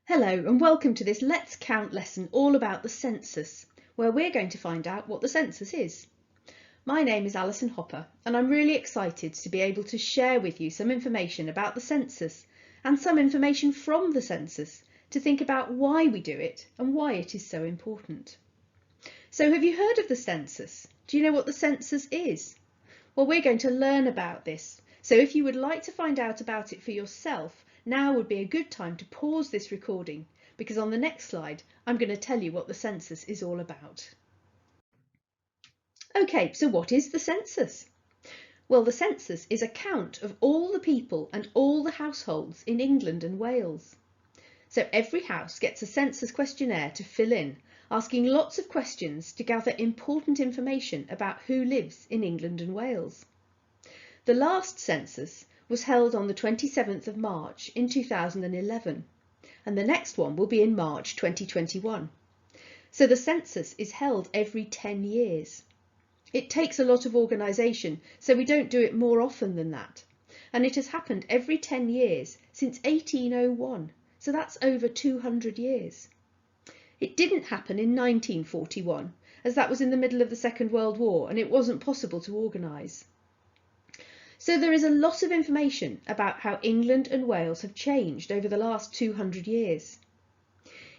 Hello and welcome to this Let's Count lesson all about the census, where we're going to find out what the census is. My name is Alison Hopper and I'm really excited to be able to share with you some information about the census and some information from the census to think about why we do it and why it is so important. So have you heard of the census? Do you know what the census is? Well, we're going to learn about this. So if you would like to find out about it for yourself, now would be a good time to pause this recording, because on the next slide, I'm going to tell you what the census is all about. Okay, so what is the census? Well, the census is a count of all the people and all the households in England and Wales. So every house gets a census questionnaire to fill in, asking lots of questions to gather important information about who lives in England and Wales. The last census was held on the 27th of March in 2011, and the next one will be in March 2021. So the census is held every 10 years. It takes a lot of organisation, so we don't do it more often than that. And it has happened every 10 years since 1801, so that's over 200 years. It didn't happen in 1941, as that was in the middle of the Second World War and it wasn't possible to organise. So there is a lot of information about how England and Wales have changed over the last 200 years.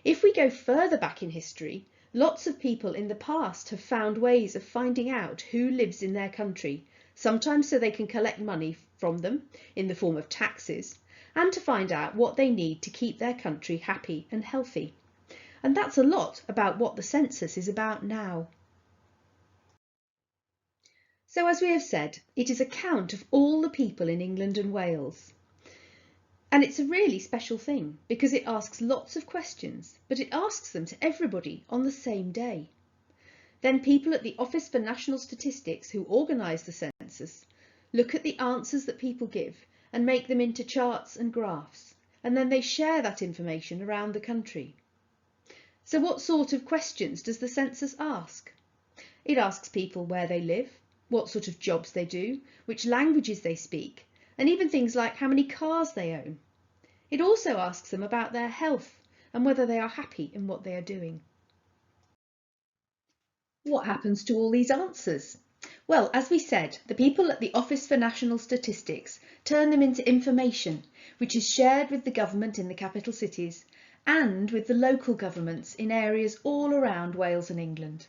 If we go further back in history, lots of people in the past have found ways of finding out who lives in their country, sometimes so they can collect money from them in the form of taxes, and to find out what they need to keep their country happy and healthy. And that's a lot about what the census is about now. So as we have said, it is a count of all the people in England and Wales. And it's a really special thing because it asks lots of questions, but it asks them to everybody on the same day. Then people at the Office for National Statistics who organise the census look at the answers that people give and make them into charts and graphs, and then they share that information around the country. So what sort of questions does the census ask? It asks people where they live, what sort of jobs they do, which languages they speak, and even things like how many cars they own. It also asks them about their health and whether they are happy in what they are doing. What happens to all these answers? Well, as we said, the people at the Office for National Statistics turn them into information which is shared with the government in the capital cities and with the local governments in areas all around Wales and England.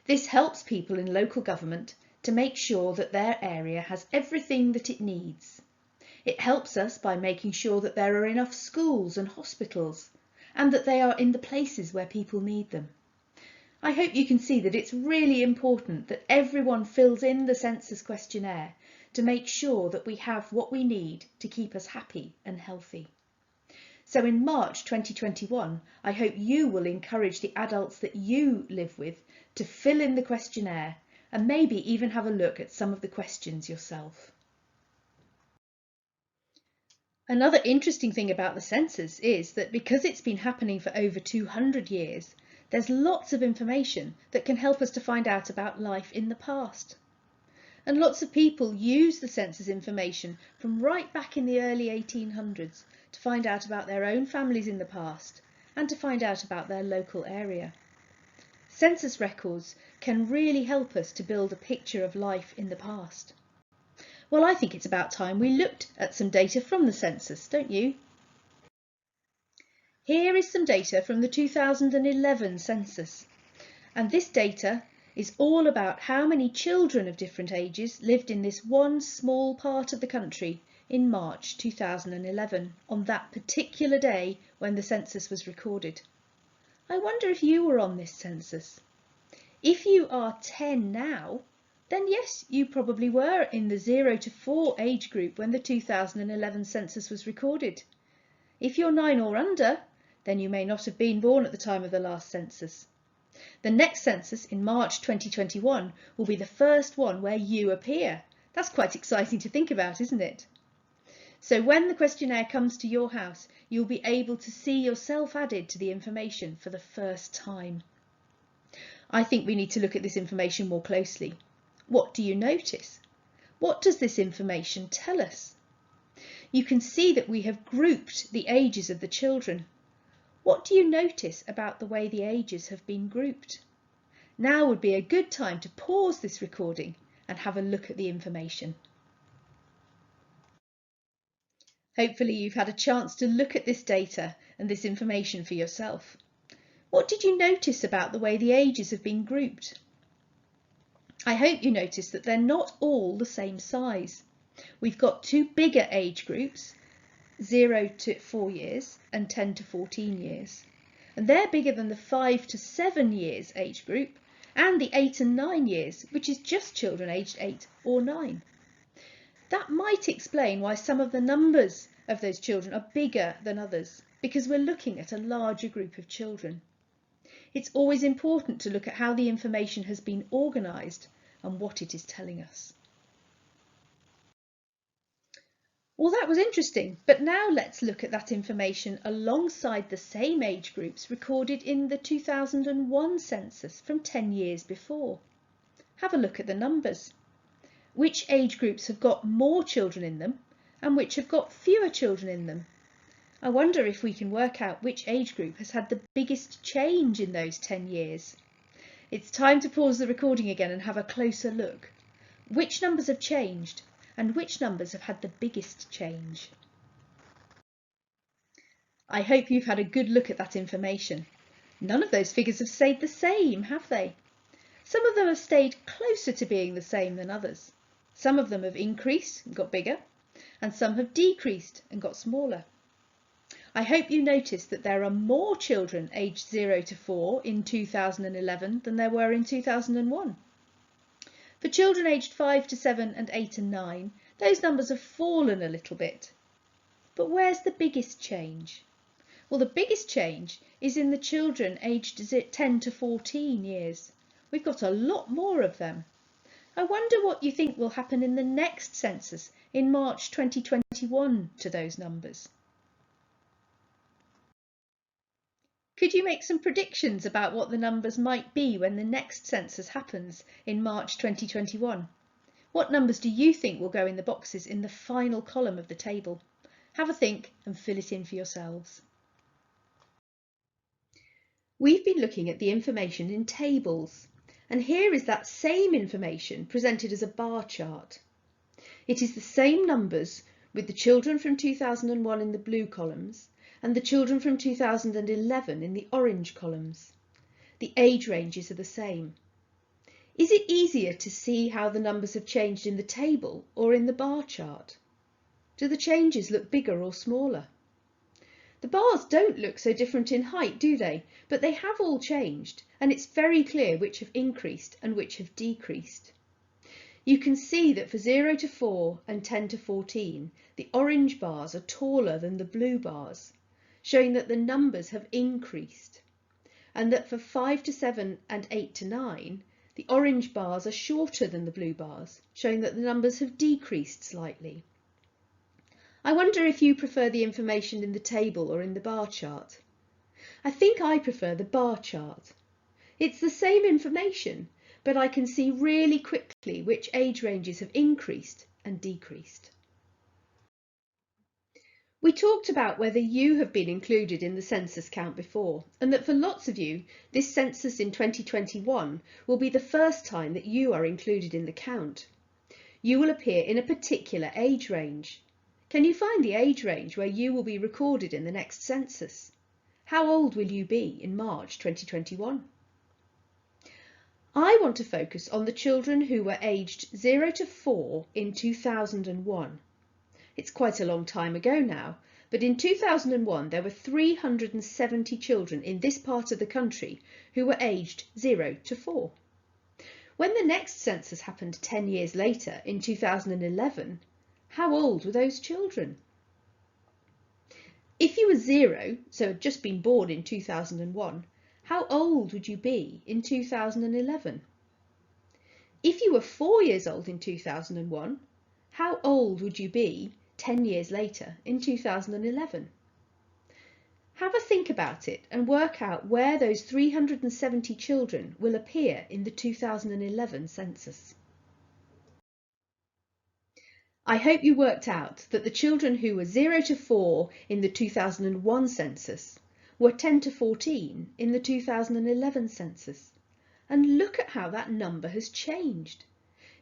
This helps people in local government to make sure that their area has everything that it needs. It helps us by making sure that there are enough schools and hospitals and that they are in the places where people need them. I hope you can see that it's really important that everyone fills in the census questionnaire to make sure that we have what we need to keep us happy and healthy. So in March 2021, I hope you will encourage the adults that you live with to fill in the questionnaire and maybe even have a look at some of the questions yourself. Another interesting thing about the census is that because it's been happening for over 200 years, there's lots of information that can help us to find out about life in the past. And lots of people use the census information from right back in the early 1800s to find out about their own families in the past and to find out about their local area. Census records can really help us to build a picture of life in the past. Well, I think it's about time we looked at some data from the census, don't you? Here is some data from the 2011 census, and this data is all about how many children of different ages lived in this one small part of the country in March 2011, on that particular day when the census was recorded. I wonder if you were on this census. If you are 10 now, then yes, you probably were in the 0 to 4 age group when the 2011 census was recorded. If you're 9 or under, then you may not have been born at the time of the last census. The next census in March 2021 will be the first one where you appear. That's quite exciting to think about, isn't it? So when the questionnaire comes to your house, you'll be able to see yourself added to the information for the first time. I think we need to look at this information more closely. What do you notice? What does this information tell us? You can see that we have grouped the ages of the children. What do you notice about the way the ages have been grouped? Now would be a good time to pause this recording and have a look at the information. Hopefully you've had a chance to look at this data and this information for yourself. What did you notice about the way the ages have been grouped? I hope you noticed that they're not all the same size. We've got two bigger age groups, 0 to 4 years and 10 to 14 years. And they're bigger than the 5 to 7 years age group and the 8 and 9 years, which is just children aged 8 or 9. That might explain why some of the numbers of those children are bigger than others, because we're looking at a larger group of children. It's always important to look at how the information has been organised and what it is telling us. Well, that was interesting, but now let's look at that information alongside the same age groups recorded in the 2001 census from 10 years before. Have a look at the numbers. Which age groups have got more children in them and which have got fewer children in them? I wonder if we can work out which age group has had the biggest change in those 10 years. It's time to pause the recording again and have a closer look. Which numbers have changed and which numbers have had the biggest change? I hope you've had a good look at that information. None of those figures have stayed the same, have they? Some of them have stayed closer to being the same than others. Some of them have increased and got bigger, and some have decreased and got smaller. I hope you noticed that there are more children aged 0 to 4 in 2011 than there were in 2001. For children aged 5 to 7 and 8 and 9, those numbers have fallen a little bit. But where's the biggest change? Well, the biggest change is in the children aged 10 to 14 years. We've got a lot more of them. I wonder what you think will happen in the next census in March 2021 to those numbers. Could you make some predictions about what the numbers might be when the next census happens in March 2021? What numbers do you think will go in the boxes in the final column of the table? Have a think and fill it in for yourselves. We've been looking at the information in tables, and here is that same information presented as a bar chart. It is the same numbers with the children from 2001 in the blue columns and the children from 2011 in the orange columns. The age ranges are the same. Is it easier to see how the numbers have changed in the table or in the bar chart? Do the changes look bigger or smaller? The bars don't look so different in height, do they? But they have all changed, and it's very clear which have increased and which have decreased. You can see that for 0 to 4 and 10 to 14, the orange bars are taller than the blue bars, showing that the numbers have increased, and that for 5 to 7 and 8 to 9, the orange bars are shorter than the blue bars, showing that the numbers have decreased slightly. I wonder if you prefer the information in the table or in the bar chart. I think I prefer the bar chart. It's the same information, but I can see really quickly which age ranges have increased and decreased. We talked about whether you have been included in the census count before, and that for lots of you, this census in 2021 will be the first time that you are included in the count. You will appear in a particular age range. Can you find the age range where you will be recorded in the next census? How old will you be in March 2021? I want to focus on the children who were aged 0 to 4 in 2001. It's quite a long time ago now, but in 2001 there were 370 children in this part of the country who were aged 0 to 4. When the next census happened 10 years later, in 2011, how old were those children? If you were 0, so had just been born in 2001, how old would you be in 2011? If you were 4 years old in 2001, how old would you be 10 years later in 2011? Have a think about it and work out where those 370 children will appear in the 2011 census. I hope you worked out that the children who were 0 to 4 in the 2001 census were 10 to 14 in the 2011 census. And look at how that number has changed.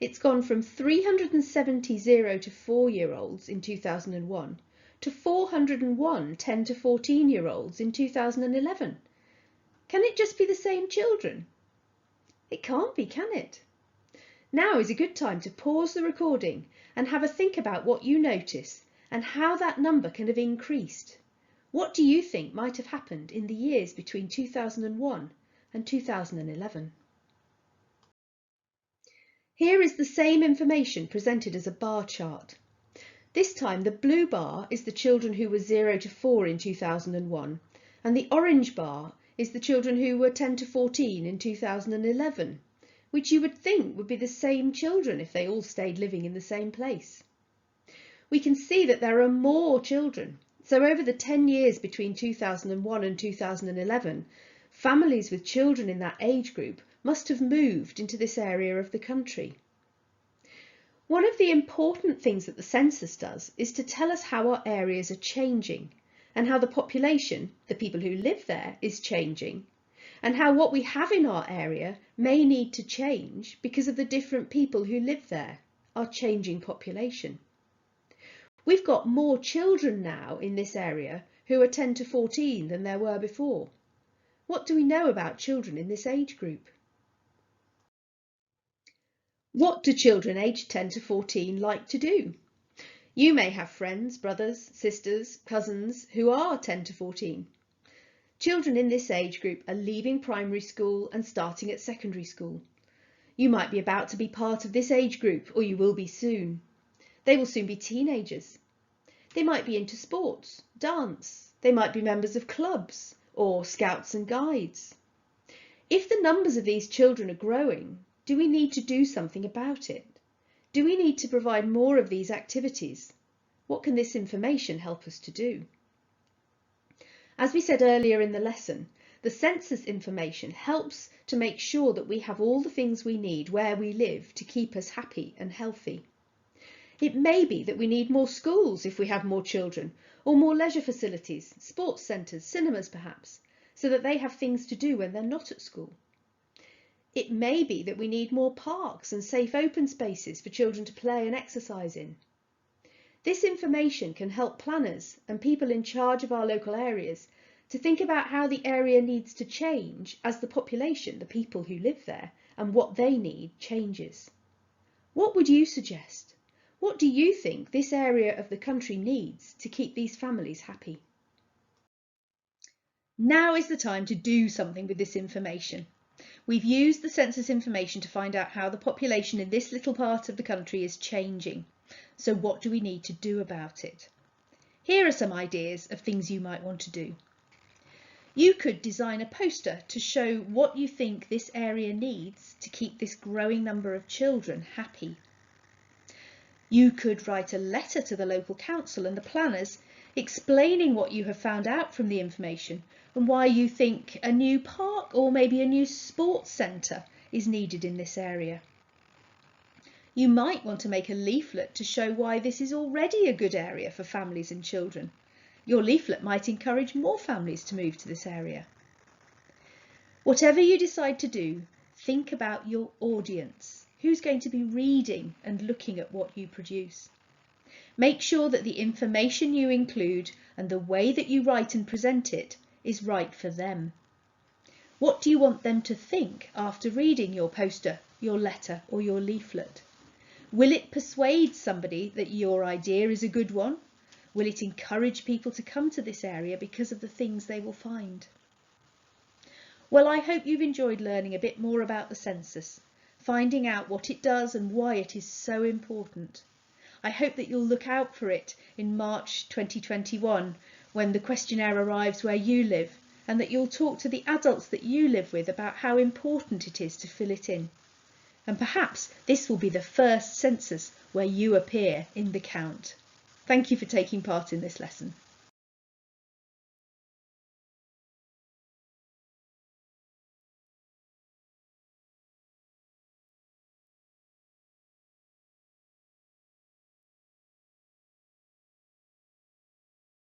It's gone from 370 0 to 4-year-olds in 2001 to 401 10 to 14-year-olds in 2011. Can it just be the same children? It can't be, can it? Now is a good time to pause the recording and have a think about what you notice and how that number can have increased. What do you think might have happened in the years between 2001 and 2011? Here is the same information presented as a bar chart. This time the blue bar is the children who were 0 to 4 in 2001 and the orange bar is the children who were 10 to 14 in 2011, which you would think would be the same children if they all stayed living in the same place. We can see that there are more children. So over the 10 years between 2001 and 2011, families with children in that age group must have moved into this area of the country. One of the important things that the census does is to tell us how our areas are changing and how the population, the people who live there, is changing, and how what we have in our area may need to change because of the different people who live there, our changing population. We've got more children now in this area who are 10 to 14 than there were before. What do we know about children in this age group? What do children aged 10 to 14 like to do? You may have friends, brothers, sisters, cousins who are 10 to 14. Children in this age group are leaving primary school and starting at secondary school. You might be about to be part of this age group, or you will be soon. They will soon be teenagers. They might be into sports, dance. They might be members of clubs or scouts and guides. If the numbers of these children are growing, do we need to do something about it? Do we need to provide more of these activities? What can this information help us to do? As we said earlier in the lesson, the census information helps to make sure that we have all the things we need where we live to keep us happy and healthy. It may be that we need more schools if we have more children, or more leisure facilities, sports centres, cinemas perhaps, so that they have things to do when they're not at school. It may be that we need more parks and safe open spaces for children to play and exercise in. This information can help planners and people in charge of our local areas to think about how the area needs to change as the population, the people who live there, and what they need changes. What would you suggest? What do you think this area of the country needs to keep these families happy? Now is the time to do something with this information. We've used the census information to find out how the population in this little part of the country is changing. So what do we need to do about it? Here are some ideas of things you might want to do. You could design a poster to show what you think this area needs to keep this growing number of children happy. You could write a letter to the local council and the planners explaining what you have found out from the information and why you think a new park or maybe a new sports centre is needed in this area. You might want to make a leaflet to show why this is already a good area for families and children. Your leaflet might encourage more families to move to this area. Whatever you decide to do, think about your audience. Who's going to be reading and looking at what you produce? Make sure that the information you include and the way that you write and present it is right for them. What do you want them to think after reading your poster, your letter or your leaflet? Will it persuade somebody that your idea is a good one? Will it encourage people to come to this area because of the things they will find? Well, I hope you've enjoyed learning a bit more about the census, finding out what it does and why it is so important. I hope that you'll look out for it in March 2021 when the questionnaire arrives where you live, and that you'll talk to the adults that you live with about how important it is to fill it in. And perhaps this will be the first census where you appear in the count. Thank you for taking part in this lesson.